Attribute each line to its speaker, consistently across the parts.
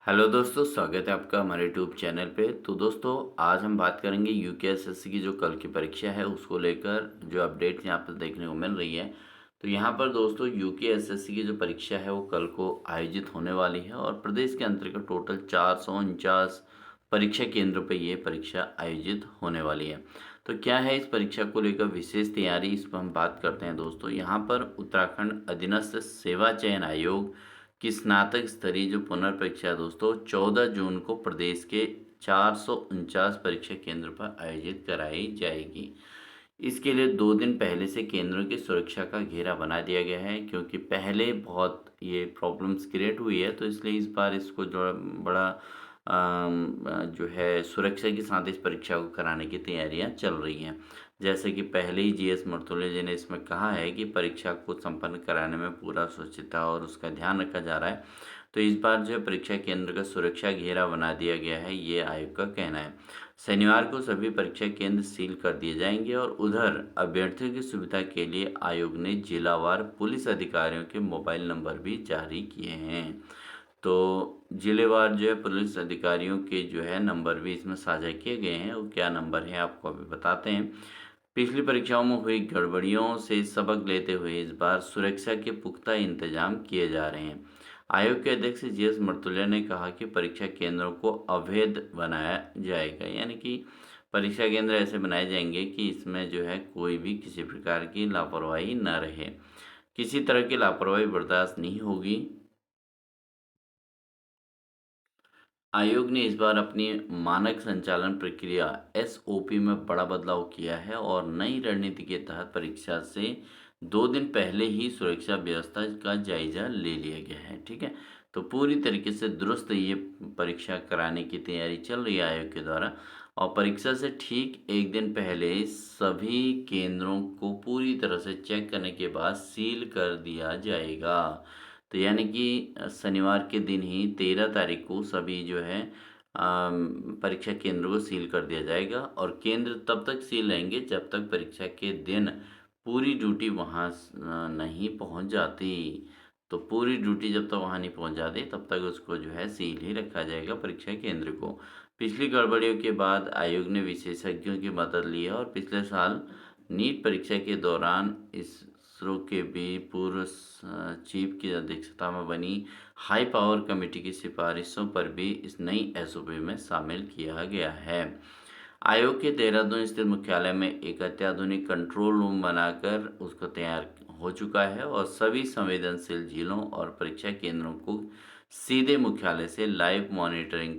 Speaker 1: Hello दोस्तों, स्वागत है आपका हमारे यूट्यूब चैनल पे। तो दोस्तों, आज हम बात करेंगे यूकेएसएससी की जो कल की परीक्षा है उसको लेकर जो अपडेट यहाँ पर देखने को मिल रही है। तो यहाँ पर दोस्तों यूकेएसएससी की जो परीक्षा है वो कल को आयोजित होने वाली है और प्रदेश के अंतर्गत टोटल 449 परीक्षा केंद्रों पर ये परीक्षा आयोजित होने वाली है। तो क्या है इस परीक्षा को लेकर विशेष तैयारी, इस पर हम बात करते हैं दोस्तों। यहाँ पर उत्तराखंड अधीनस्थ सेवा चयन आयोग की स्नातक स्तरीय जो पुनर्परीक्षा है दोस्तों 14 जून को प्रदेश के 449 परीक्षा केंद्र पर आयोजित कराई जाएगी। इसके लिए 2 दिन पहले से केंद्रों की सुरक्षा का घेरा बना दिया गया है, क्योंकि पहले बहुत ये प्रॉब्लम्स क्रिएट हुई है, तो इसलिए इस बार इसको जो बड़ा जो है सुरक्षा के साथ इस परीक्षा को कराने की तैयारियां चल रही हैं। जैसे कि पहले ही जीएस मर्तुले जी ने इसमें कहा है कि परीक्षा को संपन्न कराने में पूरा स्वच्छता और उसका ध्यान रखा जा रहा है। तो इस बार जो है परीक्षा केंद्र का सुरक्षा घेरा बना दिया गया है, ये आयोग का कहना है। शनिवार को सभी परीक्षा केंद्र सील कर दिए जाएंगे और उधर अभ्यर्थियों की सुविधा के लिए आयोग ने जिलावार पुलिस अधिकारियों के मोबाइल नंबर भी जारी किए हैं। तो जिलेवार जो है पुलिस अधिकारियों के जो है नंबर भी इसमें साझा किए गए हैं। वो क्या नंबर है आपको अभी बताते हैं। पिछली परीक्षाओं में हुई गड़बड़ियों से सबक लेते हुए इस बार सुरक्षा के पुख्ता इंतजाम किए जा रहे हैं। आयोग के अध्यक्ष जीएस मर्तुल्या ने कहा कि परीक्षा केंद्रों को अवैध बनाया जाएगा, यानी कि परीक्षा केंद्र ऐसे बनाए जाएंगे कि इसमें जो है कोई भी किसी प्रकार की लापरवाही न रहे। किसी तरह की लापरवाही बर्दाश्त नहीं होगी। आयोग ने इस बार अपनी मानक संचालन प्रक्रिया एसओपी में बड़ा बदलाव किया है और नई रणनीति के तहत परीक्षा से 2 दिन पहले ही सुरक्षा व्यवस्था का जायजा ले लिया गया है। ठीक है, तो पूरी तरीके से दुरुस्त ये परीक्षा कराने की तैयारी चल रही है आयोग के द्वारा। और परीक्षा से ठीक एक दिन पहले सभी केंद्रों को पूरी तरह से चेक करने के बाद सील कर दिया जाएगा। तो यानी कि शनिवार के दिन ही 13 तारीख को सभी जो है परीक्षा केंद्रों को सील कर दिया जाएगा और केंद्र तब तक सील रहेंगे जब तक परीक्षा के दिन पूरी ड्यूटी वहाँ नहीं पहुँच जाती। तो पूरी ड्यूटी जब तक वहाँ नहीं पहुँच जाती तब तक उसको जो है सील ही रखा जाएगा परीक्षा केंद्र को। पिछली गड़बड़ियों के बाद आयोग ने विशेषज्ञों की मदद ली है और पिछले साल नीट परीक्षा के दौरान इसरो के भी पूर्व चीफ की अध्यक्षता में बनी हाई पावर कमेटी की सिफारिशों पर भी इस नई एसओपी में शामिल किया गया है। आयोग के देहरादून स्थित मुख्यालय में एक अत्याधुनिक कंट्रोल रूम बनाकर उसको तैयार हो चुका है और सभी संवेदनशील जिलों और परीक्षा केंद्रों को सीधे मुख्यालय से लाइव मॉनिटरिंग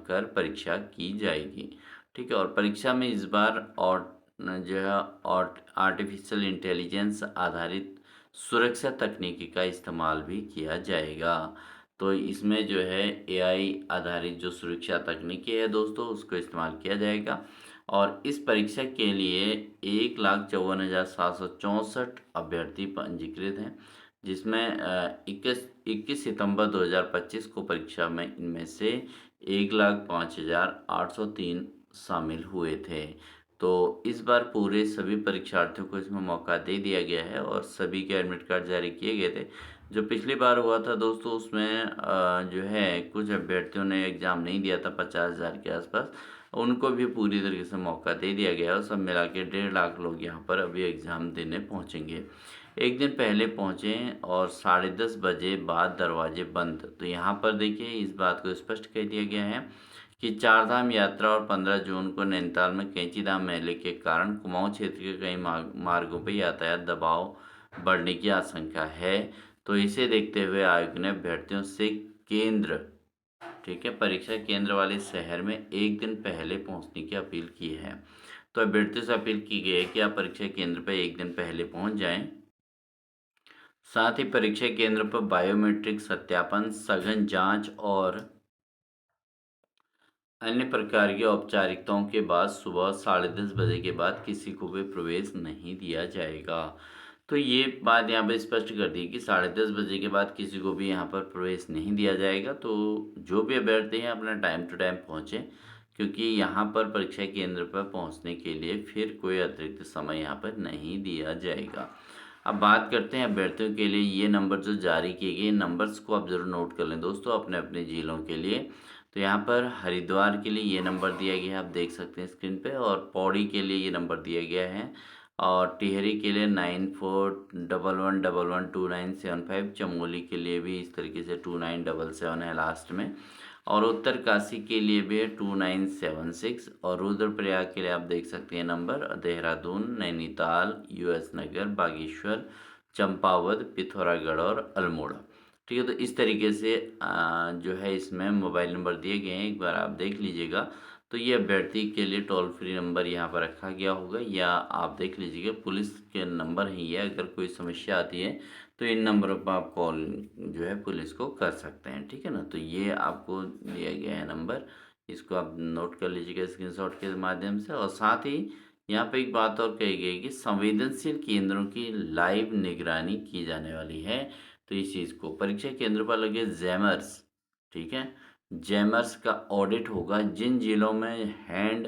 Speaker 1: कर परीक्षा की जाएगी। ठीक है, और परीक्षा में इस बार और जो है और आर्टिफिशियल इंटेलिजेंस आधारित सुरक्षा तकनीकी का इस्तेमाल भी किया जाएगा। तो इसमें जो है एआई आधारित जो सुरक्षा तकनीकी है दोस्तों उसको इस्तेमाल किया जाएगा। और इस परीक्षा के लिए 1,54,764 अभ्यर्थी पंजीकृत हैं, जिसमें 21 सितंबर 2025 को परीक्षा में इनमें से 1,05,803 शामिल हुए थे। तो इस बार पूरे सभी परीक्षार्थियों को इसमें मौका दे दिया गया है और सभी के एडमिट कार्ड जारी किए गए थे। जो पिछली बार हुआ था दोस्तों उसमें जो है कुछ अभ्यर्थियों ने एग्ज़ाम नहीं दिया था 50,000 के आसपास, उनको भी पूरी तरीके से मौका दे दिया गया और सब मिला के 1.5 लाख लोग यहाँ पर अभी एग्ज़ाम देने पहुँचेंगे। एक दिन पहले पहुँचें और 10:30 बजे बाद दरवाजे बंद। तो यहाँ पर देखिए इस बात को स्पष्ट कह दिया गया है कि चारधाम यात्रा और 15 जून को नैनीताल में कैंचीधाम मेले के कारण कुमाऊं क्षेत्र के कई मार्गों पर यातायात दबाव बढ़ने की आशंका है। तो इसे देखते हुए आयोग ने अभ्यर्थियों से केंद्र, ठीक है, परीक्षा केंद्र वाले शहर में एक दिन पहले पहुंचने की अपील की है। तो अभ्यर्थियों से अपील की गई है कि आप परीक्षा केंद्र पर एक दिन पहले पहुंच जाएं। साथ ही परीक्षा केंद्र पर बायोमेट्रिक सत्यापन, सघन जांच और अन्य प्रकार की औपचारिकताओं के बाद सुबह 10:30 बजे के बाद किसी को भी प्रवेश नहीं दिया जाएगा। तो ये बात यहाँ पे स्पष्ट कर दी कि 10:30 बजे के बाद किसी को भी यहाँ पर प्रवेश नहीं दिया जाएगा। तो जो भी अभ्यर्थी हैं अपना टाइम टू टाइम पहुँचें, क्योंकि यहाँ पर परीक्षा केंद्र पर पहुँचने के लिए फिर कोई अतिरिक्त समय यहाँ पर नहीं दिया जाएगा। अब बात करते हैं अभ्यर्थियों के लिए ये नंबर जो जारी किए गए नंबर्स को आप ज़रूर नोट कर लें दोस्तों अपने अपने ज़िलों के लिए। तो यहाँ पर हरिद्वार के लिए ये नंबर दिया गया है, आप देख सकते हैं स्क्रीन पे, और पौड़ी के लिए ये नंबर दिया गया है, और टिहरी के लिए 9411112975, चमोली के लिए भी इस तरीके से 2977 है लास्ट में, और उत्तरकाशी के लिए भी है 2976, और रुद्रप्रयाग के लिए आप देख सकते हैं नंबर, देहरादून, नैनीताल, यूएस नगर, बागेश्वर, चंपावत, पिथौरागढ़ और अल्मोड़ा। ठीक है, तो इस तरीके से जो है इसमें मोबाइल नंबर दिए गए हैं, एक बार आप देख लीजिएगा। तो ये अभ्यर्थी के लिए टोल फ्री नंबर यहाँ पर रखा गया होगा, या आप देख लीजिएगा पुलिस के नंबर ही है, अगर कोई समस्या आती है तो इन नंबरों पर आप कॉल जो है पुलिस को कर सकते हैं। ठीक है ना, तो ये आपको दिया गया है नंबर, इसको आप नोट कर लीजिएगा स्क्रीनशॉट के माध्यम से। और साथ ही यहाँ पे एक बात और कही गई कि संवेदनशील केंद्रों की लाइव निगरानी की जाने वाली है। तो इस चीज़ को परीक्षा केंद्र पर लगे जैमर्स, ठीक है, जैमर्स का ऑडिट होगा। जिन जिलों में हैंड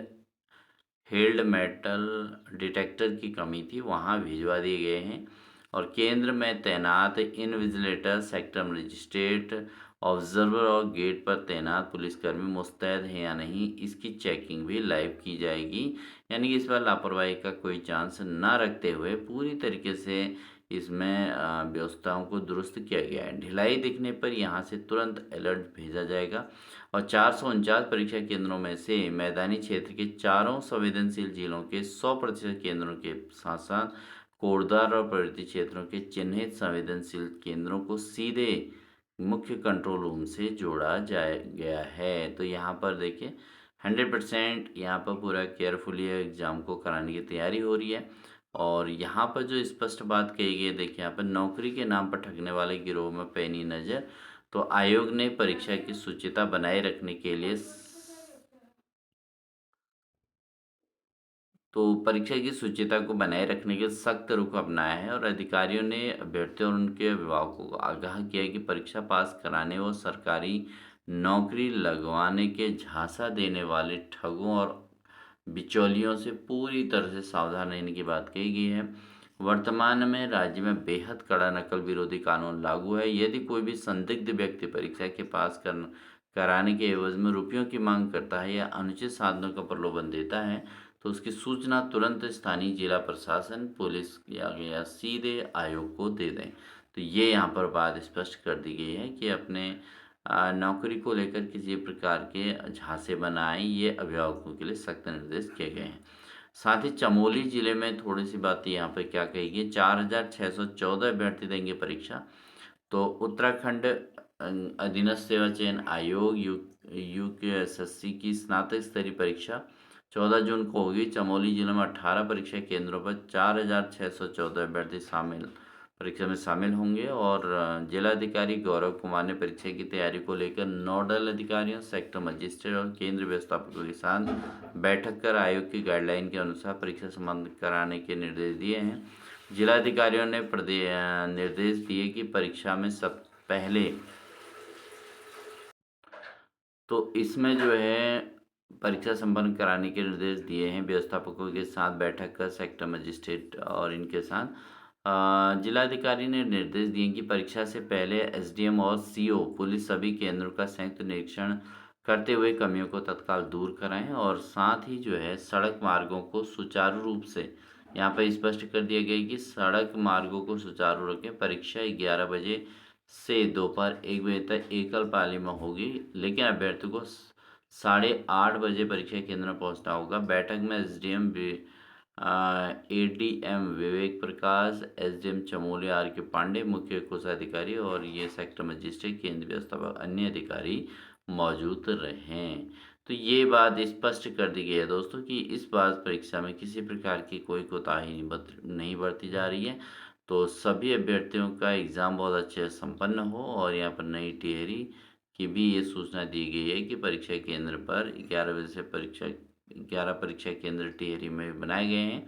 Speaker 1: हेल्ड मेटल डिटेक्टर की कमी थी वहां भिजवा दिए गए हैं, और केंद्र में तैनात इनविजिलेटर, सेक्टर मजिस्ट्रेट, ऑब्जर्वर और गेट पर तैनात पुलिसकर्मी मुस्तैद हैं या नहीं, इसकी चेकिंग भी लाइव की जाएगी। यानी कि इस बार लापरवाही का कोई चांस ना रखते हुए पूरी तरीके से इसमें व्यवस्थाओं को दुरुस्त किया गया है। ढिलाई दिखने पर यहाँ से तुरंत अलर्ट भेजा जाएगा, और 449 परीक्षा केंद्रों में से मैदानी क्षेत्र के चारों संवेदनशील जिलों के 100% केंद्रों के साथ साथ कोटद्वार और पर्वतीय क्षेत्रों के चिन्हित संवेदनशील केंद्रों को सीधे मुख्य कंट्रोल रूम से जोड़ा जाए गया है। तो यहाँ पर देखिए 100% यहाँ पर पूरा केयरफुली एग्ज़ाम को कराने की तैयारी हो रही है। और यहाँ पर जो स्पष्ट बात कही गई है, देखिए यहाँ पर नौकरी के नाम पर ठगने वाले गिरोह में पैनी नज़र। तो आयोग ने परीक्षा की शुचिता बनाए रखने के लिए परीक्षा की शुचिता को बनाए रखने के सख्त रुख अपनाया है, और अधिकारियों ने अभ्यर्थियों और उनके अभिभावकों को आगाह किया है कि परीक्षा पास कराने व सरकारी नौकरी लगवाने के झांसा देने वाले ठगों और बिचौलियों से पूरी तरह से सावधान रहने की बात कही गई है। वर्तमान में राज्य में बेहद कड़ा नकल विरोधी कानून लागू है। यदि कोई भी संदिग्ध व्यक्ति परीक्षा के पास कराने के एवज में रुपयों की मांग करता है या अनुचित साधनों का प्रलोभन देता है, तो उसकी सूचना तुरंत स्थानीय जिला प्रशासन, पुलिस या सीधे आयोग को दे दें। तो ये यहाँ पर बात स्पष्ट कर दी गई है कि अपने नौकरी को लेकर किसी प्रकार के झांसे बनाएं, ये अभिभावकों के लिए सख्त निर्देश किए गए हैं। साथ ही चमोली जिले में थोड़ी सी बातें यहाँ पर क्या कही गई, 4614 अभ्यर्थी देंगे परीक्षा। तो उत्तराखंड अधीनस्थ सेवा चयन आयोग यूकेएसएससी की स्नातक स्तरीय परीक्षा 14 जून को होगी। चमोली जिले में 18 परीक्षा केंद्रों पर 4614 अभ्यर्थी परीक्षा में शामिल होंगे, और जिलाधिकारी गौरव कुमार ने परीक्षा की तैयारी को लेकर नोडल अधिकारियों, सेक्टर मजिस्ट्रेट और केंद्र व्यवस्थापकों के साथ बैठक कर आयोग की गाइडलाइन के अनुसार परीक्षा संबंध कराने के निर्देश दिए हैं। जिलाधिकारियों ने निर्देश दिए कि परीक्षा में सब पहले तो इसमें जो है परीक्षा संपन्न कराने के निर्देश दिए हैं व्यवस्थापकों के साथ बैठक कर, सेक्टर मजिस्ट्रेट और इनके साथ जिलाधिकारी ने निर्देश दिए कि परीक्षा से पहले एसडीएम और सीओ पुलिस सभी केंद्रों का संयुक्त निरीक्षण करते हुए कमियों को तत्काल दूर कराएं, और साथ ही जो है सड़क मार्गों को सुचारू रूप से यहाँ पर स्पष्ट कर दिया गया कि सड़क मार्गों को सुचारू रखें। परीक्षा 11 बजे से दोपहर 1 बजे तक एकल पाली में होगी, लेकिन अभ्यर्थी को 8:30 बजे परीक्षा केंद्र में पहुंचना होगा। बैठक में SDM ADM Vivek Prakash, SDM Chamoli R K Pandey, मुख्य कोषाधिकारी और ये सेक्टर मजिस्ट्रेट, केंद्र व्यवस्थापक, अन्य अधिकारी मौजूद रहें। तो ये बात स्पष्ट कर दी गई है दोस्तों कि इस बार परीक्षा में किसी प्रकार की कोई कोताही नहीं बरती जा रही है। तो सभी अभ्यर्थियों का एग्ज़ाम बहुत अच्छे से संपन्न हो, और यहाँ पर नई टिहरी की भी ये सूचना दी गई है कि परीक्षा केंद्र पर 11 बजे से 11 परीक्षा केंद्र टिहरी में बनाए गए हैं।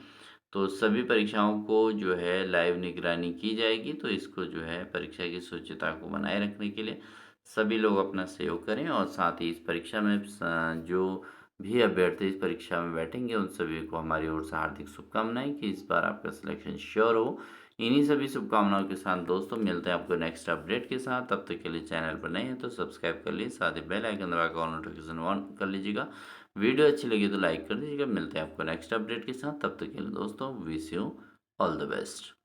Speaker 1: तो सभी परीक्षाओं को जो है लाइव निगरानी की जाएगी। तो इसको जो है परीक्षा की शुचिता को बनाए रखने के लिए सभी लोग अपना सहयोग करें, और साथ ही इस परीक्षा में जो भी अभ्यर्थी इस परीक्षा में बैठेंगे उन सभी को हमारी ओर से हार्दिक शुभकामनाएं कि इस बार आपका सिलेक्शन श्योर हो, इन्हीं सभी शुभकामनाओं के साथ दोस्तों मिलते हैं आपको नेक्स्ट अपडेट के साथ। तब तक के लिए चैनल पर नए हैं तो सब्सक्राइब कर लीजिए, साथ ही बेल आइकन दबाकर ऑल नोटिफिकेशन ऑन कर लीजिएगा। वीडियो अच्छी लगी तो लाइक कर दीजिएगा। मिलते हैं आपको नेक्स्ट अपडेट के साथ, तब तक के लिए दोस्तों wish you all the best.